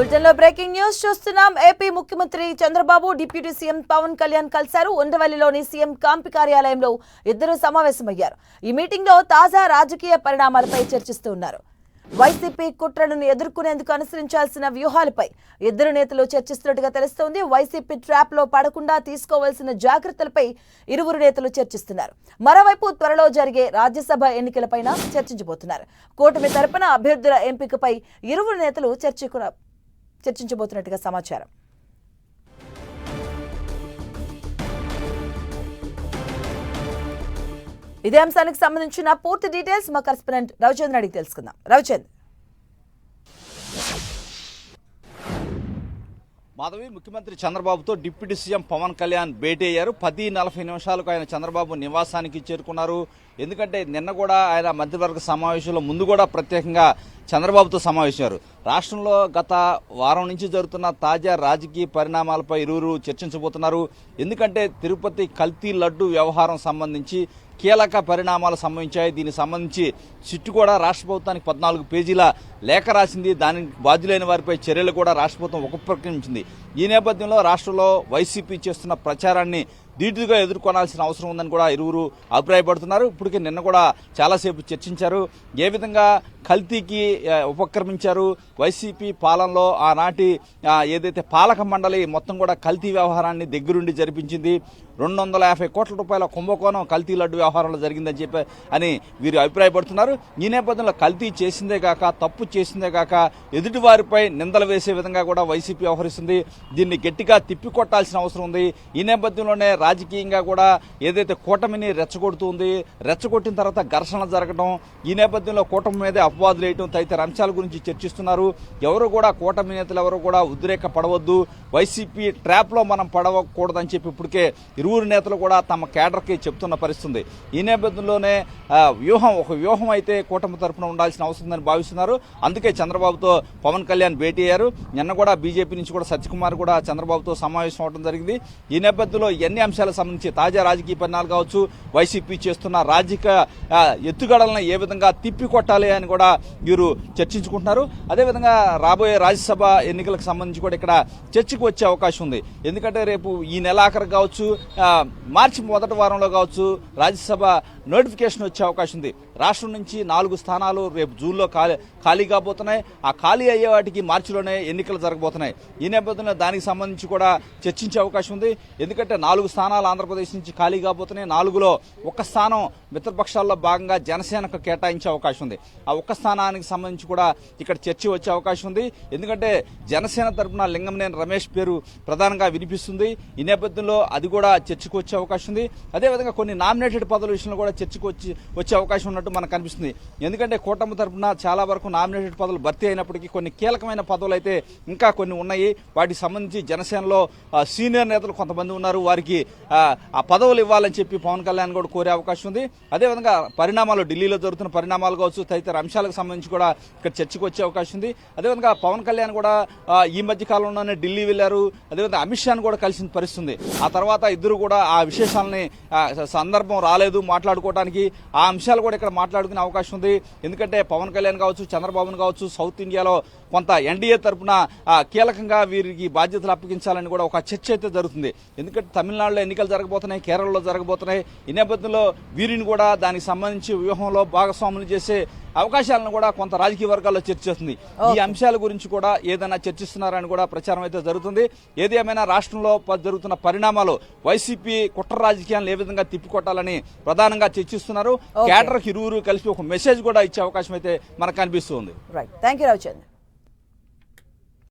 Bulletin లో breaking news చూస్తున్నాం. AP ముఖ్యమంత్రి చంద్రబాబు డిప్యూటీ సీఎం పవన్ కళ్యాణ్ కలిశారు. ఉండవల్లిలోని సీఎం క్యాంపు కార్యాలయంలో ఇద్దరు సమావేశమయ్యారు. ఈ మీటింగ్ లో తాజా రాజకీయ పరిణామాలపై చర్చిస్తున్నారు. వైసీపీ కుట్రను ఎదుర్కొనేందుకు అనుసరించాల్సిన వ్యూహాలపై ఇద్దరు నేతలు చర్చిస్తున్నట్టుగా తెలుస్తోంది. వైసీపీ ట్రాప్ లో పడకుండా తీసుకోవాల్సిన జాగ్రత్తలపై ఇరువురు నేతలు చర్చిస్తున్నారు. మరోవైపు త్వరలో జరిగే రాజ్యసభ ఎన్నికలపైన చర్చించబోతున్నారు. కూటమి తరపున అభ్యర్థుల ఎంపికపై ఇరువురు నేతలు చర్చించబోతున్నట్టుగా సమాచారం. ఇదే అంశానికి సంబంధించిన పూర్తి డీటెయిల్స్ మా కరెస్పాండెంట్ రవిచంద్ర అడిగి తెలుసుకుందాం. రవిచంద్ర, మాధవి, ముఖ్యమంత్రి చంద్రబాబుతో డిప్యూటీ సీఎం పవన్ కళ్యాణ్ భేటీ అయ్యారు. 10-40 నిమిషాలకు ఆయన చంద్రబాబు నివాసానికి చేరుకున్నారు. ఎందుకంటే నిన్న కూడా ఆయన మంత్రివర్గ సమావేశంలో ముందు కూడా ప్రత్యేకంగా చంద్రబాబుతో సమావేశమయ్యారు. రాష్ట్రంలో గత వారం నుంచి జరుగుతున్న తాజా రాజకీయ పరిణామాలపై ఇరువురు చర్చించబోతున్నారు. ఎందుకంటే తిరుపతి కల్తీ లడ్డు వ్యవహారం సంబంధించి కీలక పరిణామాలు సంభవించాయి. దీనికి సంబంధించి సిట్టు కూడా రాష్ట్ర ప్రభుత్వానికి 14 పేజీల లేఖ రాసింది. దానికి బాధ్యులైన వారిపై చర్యలు కూడా రాష్ట్ర ప్రభుత్వం ఉపక్రమించింది. ఈ నేపథ్యంలో రాష్ట్రంలో వైసీపీ చేస్తున్న ప్రచారాన్ని ధీటుగా ఎదుర్కొనాల్సిన అవసరం ఉందని కూడా ఇరువురు అభిప్రాయపడుతున్నారు. ఇప్పటికే నిన్న కూడా చాలాసేపు చర్చించారు. ఏ విధంగా కల్తీకి ఉపక్రమించారు, వైసీపీ పాలనలో ఆనాటి ఏదైతే పాలక మండలి మొత్తం కూడా కల్తీ వ్యవహారాన్ని దగ్గరుండి జరిపించింది. 250 కోట్ల రూపాయల కుంభకోణం కల్తీ లడ్డు వ్యవహారంలో జరిగిందని చెప్పి అని వీరు అభిప్రాయపడుతున్నారు. ఈ నేపథ్యంలో కల్తీ చేసిందే కాక, తప్పు చేసిందే కాక ఎదుటి వారిపై నిందలు వేసే విధంగా కూడా వైసీపీ వ్యవహరిస్తుంది. దీన్ని గట్టిగా తిప్పికొట్టాల్సిన అవసరం ఉంది. ఈ నేపథ్యంలోనే రాజకీయంగా కూడా ఏదైతే కూటమిని రెచ్చగొడుతుంది, రెచ్చగొట్టిన తర్వాత ఘర్షణలు జరగడం, ఈ నేపథ్యంలో కూటమి మీదే అపవాదులు వేయడం తదితర అంశాల గురించి చర్చిస్తున్నారు. ఎవరు కూడా కూటమి నేతలు ఎవరు కూడా ఉద్రేక పడవద్దు, వైసీపీ ట్రాప్ లో మనం పడవకూడదని చెప్పి ఇప్పటికే ఇరువురు నేతలు కూడా తమ కేడర్కి చెప్తున్న పరిస్థితుంది. ఈ నేపథ్యంలోనే ఒక వ్యూహం అయితే కూటమి తరఫున ఉండాల్సిన అవసరం ఉందని భావిస్తున్నారు. అందుకే చంద్రబాబుతో పవన్ కళ్యాణ్ భేటీ అయ్యారు. నిన్న కూడా బీజేపీ నుంచి కూడా సత్యకుమార్ కూడా చంద్రబాబుతో సమావేశం అవడం జరిగింది. ఈ నేపథ్యంలో ఎన్ని అంశాలకు సంబంధించి తాజా రాజకీయ పరిణామాలు కావచ్చు, వైసీపీ చేస్తున్న రాజకీయ ఎత్తుగడలను ఏ విధంగా తిప్పికొట్టాలి అని కూడా వీరు చర్చించుకుంటున్నారు. అదేవిధంగా రాబోయే రాజ్యసభ ఎన్నికలకు సంబంధించి కూడా ఇక్కడ చర్చకు వచ్చే అవకాశం ఉంది. ఎందుకంటే రేపు ఈ నెలాఖరు కావచ్చు, మార్చి మొదటి వారంలో కావచ్చు రాజ్యసభ నోటిఫికేషన్ వచ్చే అవకాశం ఉంది. రాష్ట్రం నుంచి 4 స్థానాలు రేపు జూన్లో ఖాళీ కాబోతున్నాయి. ఆ ఖాళీ అయ్యే వాటికి మార్చిలోనే ఎన్నికలు జరగబోతున్నాయి. ఈ నేపథ్యంలో దానికి సంబంధించి కూడా చర్చించే అవకాశం ఉంది. ఎందుకంటే 4 స్థానాలు ఆంధ్రప్రదేశ్ నుంచి ఖాళీ కాబోతున్నాయి. 4లో 1 స్థానం మిత్రపక్షాల్లో భాగంగా జనసేనకు కేటాయించే అవకాశం ఉంది. ఆ 1 స్థానానికి సంబంధించి కూడా ఇక్కడ చర్చ వచ్చే అవకాశం ఉంది. ఎందుకంటే జనసేన తరఫున లింగంనేని రమేష్ పేరు ప్రధానంగా వినిపిస్తుంది. ఈ నేపథ్యంలో అది కూడా చర్చకు వచ్చే అవకాశం ఉంది. అదేవిధంగా కొన్ని నామినేటెడ్ పదవుల విషయంలో కూడా చర్చకు వచ్చే అవకాశం ఉన్నట్టు మనకు కనిపిస్తుంది. ఎందుకంటే కూటమి తరఫున చాలా వరకు నామినేటెడ్ పదవులు భర్తీ అయినప్పటికీ కొన్ని కీలకమైన పదవులు అయితే ఇంకా కొన్ని ఉన్నాయి. వాటికి సంబంధించి జనసేనలో సీనియర్ నేతలు కొంతమంది ఉన్నారు. వారికి ఆ పదవులు ఇవ్వాలని చెప్పి పవన్ కళ్యాణ్ కూడా కోరే అవకాశం ఉంది. అదేవిధంగా పరిణామాలు, ఢిల్లీలో జరుగుతున్న పరిణామాలు కావచ్చు, తదితర అంశాలకు సంబంధించి కూడా ఇక్కడ చర్చకు వచ్చే అవకాశం ఉంది. అదేవిధంగా పవన్ కళ్యాణ్ కూడా ఈ మధ్య కాలంలోనే ఢిల్లీ వెళ్లారు. అదేవిధంగా అమిత్ షాను కూడా కలిసిన పరిస్థితుంది. ఆ తర్వాత ఇద్దరు కూడా ఆ విశేషాలని సందర్భం రాలేదు మాట్లాడుకోవడానికి. ఆ అంశాలు కూడా ఇక్కడ మాట్లాడుకునే అవకాశం ఉంది. ఎందుకంటే పవన్ కళ్యాణ్ కావచ్చు, చంద్రబాబును కావచ్చు, సౌత్ ఇండియాలో కొంత ఎన్డీఏ తరఫున కీలకంగా వీరికి బాధ్యతలు అప్పగించాలని కూడా ఒక చర్చ అయితే జరుగుతుంది. ఎందుకంటే తమిళనాడులో ఎన్నికలు జరగబోతున్నాయి, కేరళలో జరగబోతున్నాయి. ఈ నేపథ్యంలో వీరిని కూడా దానికి సంబంధించి వ్యూహంలో భాగస్వాములు చేసే అవకాశాలను కూడా కొంత రాజకీయ వర్గాల్లో చర్చ చేస్తుంది. ఈ అంశాల గురించి కూడా ఏదైనా చర్చిస్తున్నారని కూడా ప్రచారం అయితే జరుగుతుంది. ఏది ఏమైనా రాష్ట్రంలో జరుగుతున్న పరిణామాలు వైసీపీ కుట్ర రాజకీయాలను ఏ విధంగా తిప్పికొట్టాలని ప్రధానంగా చర్చిస్తున్నారు. కేడర్కి ఇరువురు కలిసి ఒక మెసేజ్ కూడా ఇచ్చే అవకాశం అయితే మనకు కనిపిస్తుంది. Right, thank you Ravichandra.